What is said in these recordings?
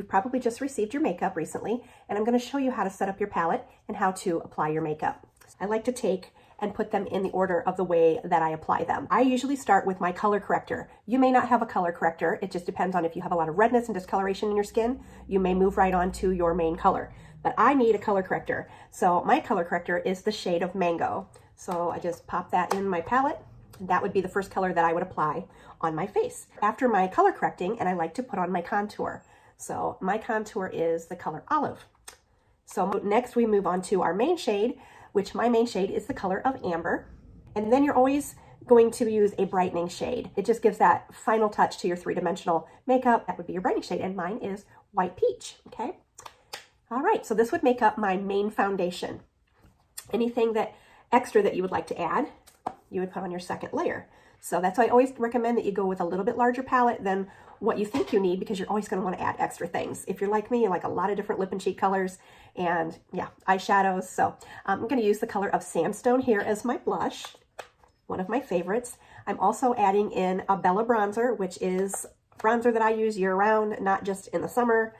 You've probably just received your makeup recently, and I'm going to show you how to set up your palette and how to apply your makeup. I like to take and put them in the order of the way that I apply them. I usually start with my color corrector. You may not have a color corrector. It just depends on if you have a lot of redness and discoloration in your skin. You may move right on to your main color. But I need a color corrector. So my color corrector is the shade of Mango. So I just pop that in my palette. That would be the first color that I would apply on my face. After my color correcting, and I like to put on my contour. So my contour is the color Olive. So next we move on to our main shade, which my main shade is the color of Amber. And then you're always going to use a brightening shade. It just gives that final touch to your three-dimensional makeup. That would be your brightening shade, and mine is White Peach, okay? All right, so this would make up my main foundation. Anything that extra that you would like to add, you would put on your second layer. So that's why I always recommend that you go with a little bit larger palette than what you think you need, because you're always going to want to add extra things. If you're like me, you like a lot of different lip and cheek colors and yeah, eyeshadows. So I'm going to use the color of Sandstone here as my blush, one of my favorites. I'm also adding in a Bella bronzer, which is bronzer that I use year round, not just in the summer.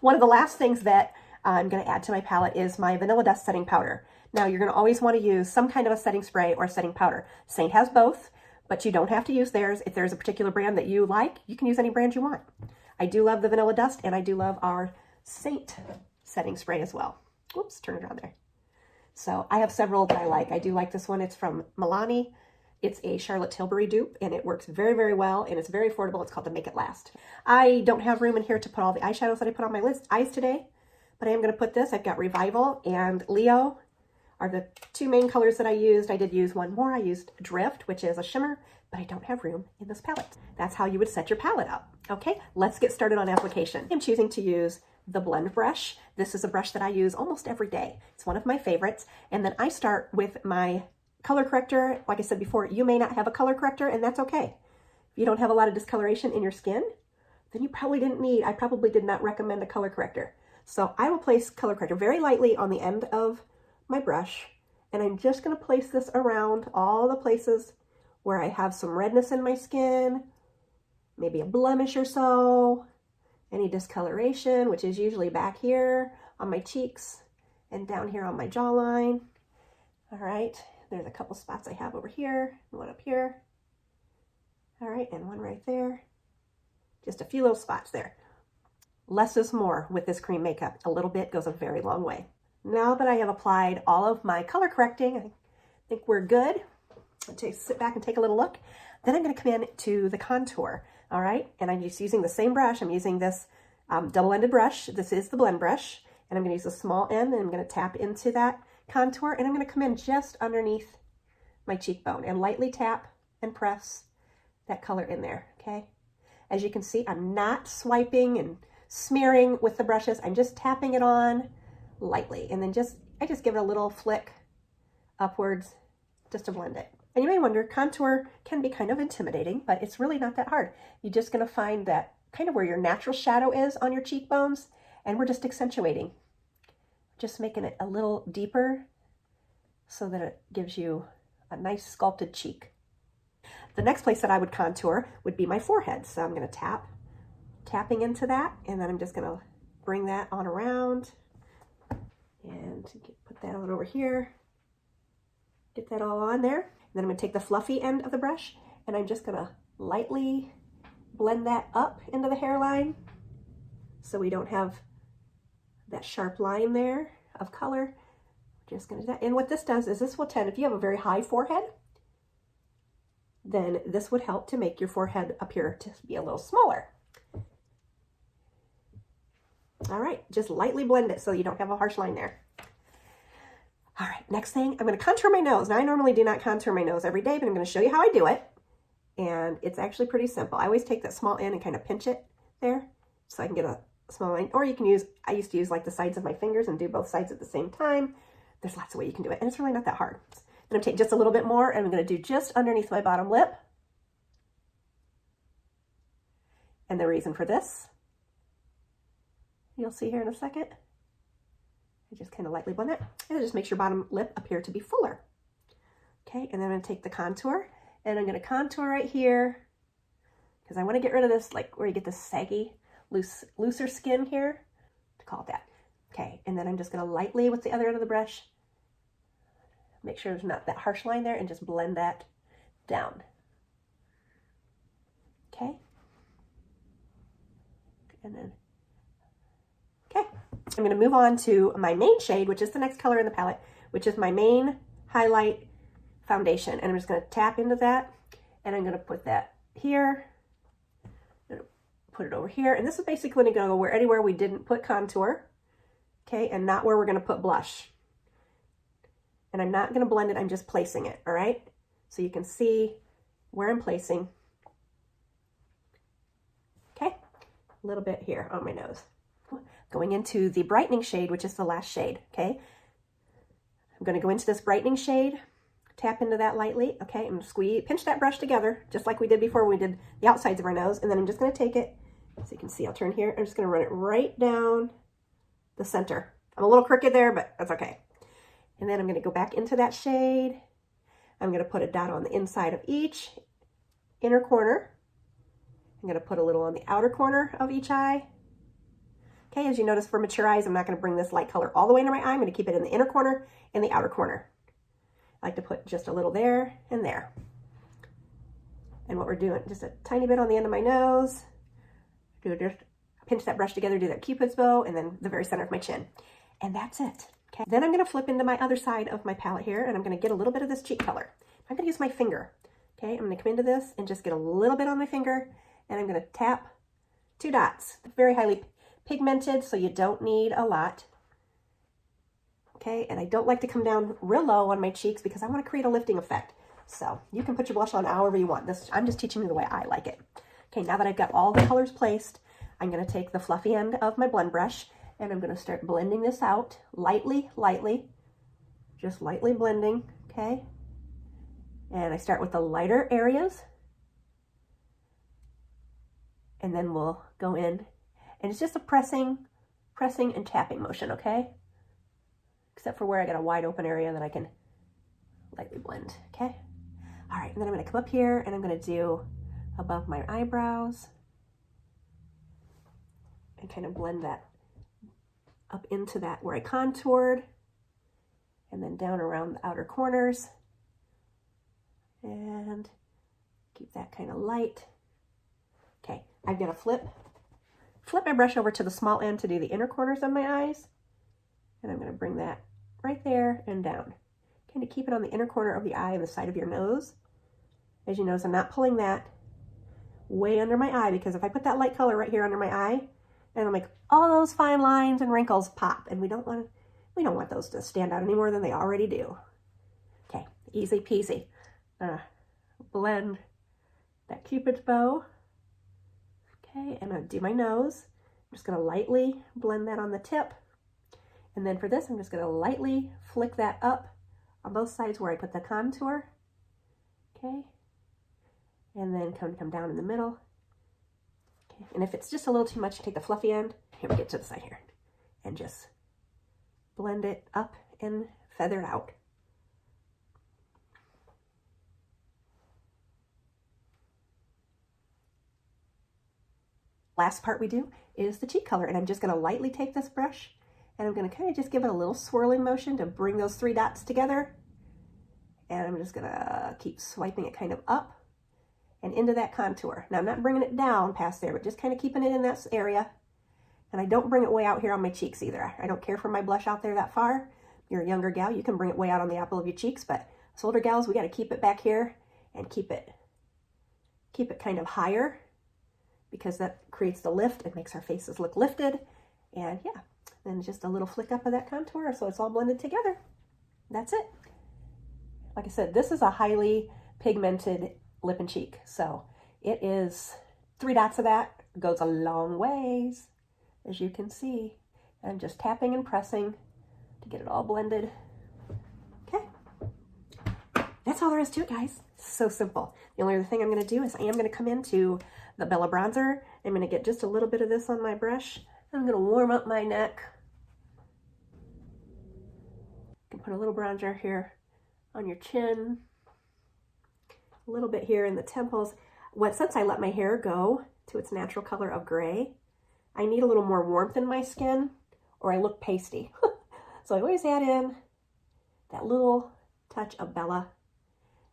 One of the last things that I'm going to add to my palette is my Vanilla Dust setting powder. Now you're going to always want to use some kind of a setting spray or setting powder. Seint has both, but you don't have to use theirs. If there's a particular brand that you like, you can use any brand you want. I do love the Vanilla Dust, and I do love our Seint setting spray as well. Whoops, turn it around there. So I have several that I like. I do like this one. It's from Milani. It's a Charlotte Tilbury dupe, and it works very, very well, and it's very affordable. It's called the Make It Last. I don't have room in here to put all the eyeshadows that I put on my eyes today, but I am going to put this. I've got Revival and Leo are the two main colors that I used. I did use one more. I used Drift, which is a shimmer, but I don't have room in this palette. That's how you would set your palette up. Okay, let's get started on application. I'm choosing to use the blend brush. This is a brush that I use almost every day. It's one of my favorites. And then I start with my color corrector. Like I said before, you may not have a color corrector, and that's okay. If you don't have a lot of discoloration in your skin, then you probably didn't need, I probably did not recommend a color corrector. So I will place color corrector very lightly on the end of my brush, and I'm just going to place this around all the places where I have some redness in my skin, maybe a blemish or so, any discoloration, which is usually back here on my cheeks and down here on my jawline. All right, there's a couple spots I have over here, one up here. All right, and one right there. Just a few little spots there. Less is more with this cream makeup. A little bit goes a very long way. Now that I have applied all of my color correcting, I think we're good. I'll sit back and take a little look. Then I'm going to come in to the contour, all right? And I'm just using the same brush. I'm using this double-ended brush. This is the blend brush. And I'm going to use the small end, and I'm going to tap into that contour, and I'm going to come in just underneath my cheekbone and lightly tap and press that color in there, okay? As you can see, I'm not swiping and smearing with the brushes. I'm just tapping it on lightly, and then I just give it a little flick upwards just to blend it. And you may wonder, contour can be kind of intimidating, but it's really not that hard. You're just going to find that kind of where your natural shadow is on your cheekbones, and we're just accentuating, just making it a little deeper so that it gives you a nice sculpted cheek. The next place that I would contour would be my forehead. So I'm going to tapping into that, and then I'm just going to bring that on around and put that on over here. Get that all on there. And then I'm going to take the fluffy end of the brush, and I'm just going to lightly blend that up into the hairline so we don't have that sharp line there of color. Just going to do that. And what this does is this will tend, if you have a very high forehead, then this would help to make your forehead appear to be a little smaller. All right, just lightly blend it so you don't have a harsh line there. All right, next thing, I'm going to contour my nose. Now, I normally do not contour my nose every day, but I'm going to show you how I do it. And it's actually pretty simple. I always take that small end and kind of pinch it there so I can get a small line. Or you can use, I used to use like the sides of my fingers and do both sides at the same time. There's lots of ways you can do it, and it's really not that hard. Then I'm taking just a little bit more, and I'm going to do just underneath my bottom lip. And the reason for this, you'll see here in a second. I just kind of lightly blend it, and it just makes your bottom lip appear to be fuller. Okay, and then I'm going to take the contour, and I'm going to contour right here because I want to get rid of this, like where you get this saggy looser skin here, to call it that. Okay, and then I'm just gonna lightly with the other end of the brush, make sure there's not that harsh line there, and just blend that down. Okay. And then, okay. I'm gonna move on to my main shade, which is the next color in the palette, which is my main highlight foundation. And I'm just gonna tap into that, and I'm gonna put that here. I'm gonna put it over here. And this is basically gonna go anywhere we didn't put contour, okay, and not where we're gonna put blush. And I'm not gonna blend it, I'm just placing it, all right? So you can see where I'm placing. Okay, a little bit here on my nose. Going into the brightening shade, which is the last shade, okay? I'm gonna go into this brightening shade, tap into that lightly, okay, and squeeze, pinch that brush together, just like we did before when we did the outsides of our nose, and then I'm just gonna take it, so you can see, I'll turn here, I'm just gonna run it right down the center. I'm a little crooked there, but that's okay. And then I'm gonna go back into that shade. I'm gonna put a dot on the inside of each inner corner. I'm gonna put a little on the outer corner of each eye. Okay, as you notice for mature eyes, I'm not gonna bring this light color all the way into my eye. I'm gonna keep it in the inner corner and the outer corner. I like to put just a little there and there. And what we're doing, just a tiny bit on the end of my nose. Just pinch that brush together, do that Cupid's bow, and then the very center of my chin. And that's it. Okay. Then I'm gonna flip into my other side of my palette here, and I'm gonna get a little bit of this cheek color. I'm gonna use my finger. Okay, I'm gonna come into this and just get a little bit on my finger, and I'm gonna tap 2 dots. Very highly pigmented, so you don't need a lot. Okay, and I don't like to come down real low on my cheeks because I want to create a lifting effect. So you can put your blush on however you want. This, I'm just teaching you the way I like it. Okay, now that I've got all the colors placed, I'm going to take the fluffy end of my blend brush and I'm going to start blending this out lightly, just lightly blending, okay? And I start with the lighter areas, and then we'll go in, and it's just a pressing and tapping motion, okay? Except for where I got a wide open area that I can lightly blend, okay? All right, and then I'm gonna come up here and I'm gonna do above my eyebrows and kind of blend that up into that where I contoured, and then down around the outer corners, and keep that kind of light. Okay, I'm gonna flip my brush over to the small end to do the inner corners of my eyes, and I'm gonna bring that right there and down. Kind of keep it on the inner corner of the eye and the side of your nose. As you notice, I'm not pulling that way under my eye, because if I put that light color right here under my eye, and it'll make all those fine lines and wrinkles pop, and we don't want those to stand out any more than they already do. Okay, easy peasy. Blend that Cupid's bow. Okay, and I'm gonna do my nose. I'm just gonna lightly blend that on the tip. And then for this, I'm just gonna lightly flick that up on both sides where I put the contour. Okay, and then come down in the middle. Okay, and if it's just a little too much, take the fluffy end. Here we get to the side here, and just blend it up and feather it out. Last part we do is the cheek color, and I'm just gonna lightly take this brush and I'm gonna kind of just give it a little swirling motion to bring those 3 dots together. And I'm just gonna keep swiping it kind of up and into that contour. Now I'm not bringing it down past there, but just kind of keeping it in that area. And I don't bring it way out here on my cheeks either. I don't care for my blush out there that far. If you're a younger gal, you can bring it way out on the apple of your cheeks, but us older gals, we gotta keep it back here and keep it kind of higher, because that creates the lift. It makes our faces look lifted. And yeah, then just a little flick up of that contour so it's all blended together. That's it. Like I said, this is a highly pigmented lip and cheek. So it is 3 dots of that. Goes a long ways, as you can see. And just tapping and pressing to get it all blended. Okay. That's all there is to it, guys. So simple. The only other thing I'm going to do is I am going to come into the Bella bronzer. I'm going to get just a little bit of this on my brush. I'm going to warm up my neck. You can put a little bronzer here on your chin. A little bit here in the temples. Since I let my hair go to its natural color of gray, I need a little more warmth in my skin or I look pasty. So I always add in that little touch of Bella.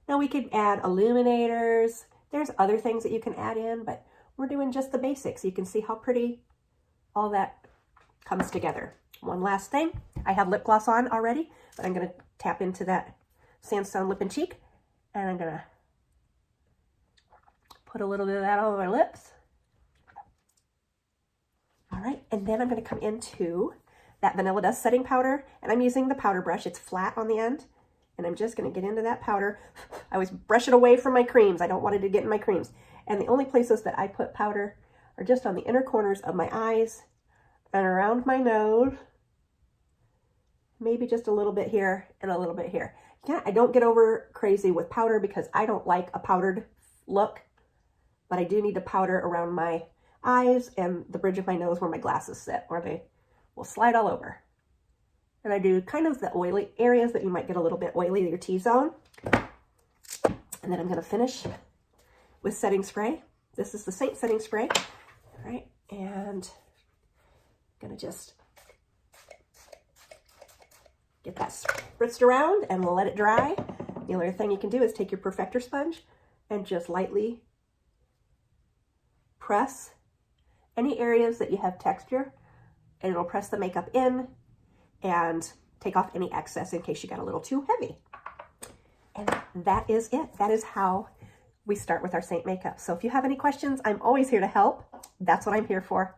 Now we could add illuminators. There's other things that you can add in, but we're doing just the basics. You can see how pretty all that comes together. One last thing, I have lip gloss on already, but I'm gonna tap into that Sandstone Lip and Cheek, and I'm gonna put a little bit of that on my lips. All right, and then I'm gonna come into that Vanilla Dust setting powder, and I'm using the powder brush. It's flat on the end, and I'm just gonna get into that powder. I always brush it away from my creams. I don't want it to get in my creams. And the only places that I put powder are just on the inner corners of my eyes and around my nose. Maybe just a little bit here and a little bit here. Yeah, I don't get over crazy with powder because I don't like a powdered look, but I do need to powder around my eyes and the bridge of my nose where my glasses sit, or they will slide all over. And I do kind of the oily areas that you might get a little bit oily, your T-zone. And then I'm gonna finish with setting spray. This is the Seint setting spray, all right? And I'm gonna just get that spritzed around and let it dry. The only other thing you can do is take your perfector sponge and just lightly press any areas that you have texture, and it'll press the makeup in and take off any excess in case you got a little too heavy. And that is it. That is how we start with our Seint makeup. So if you have any questions, I'm always here to help. That's what I'm here for.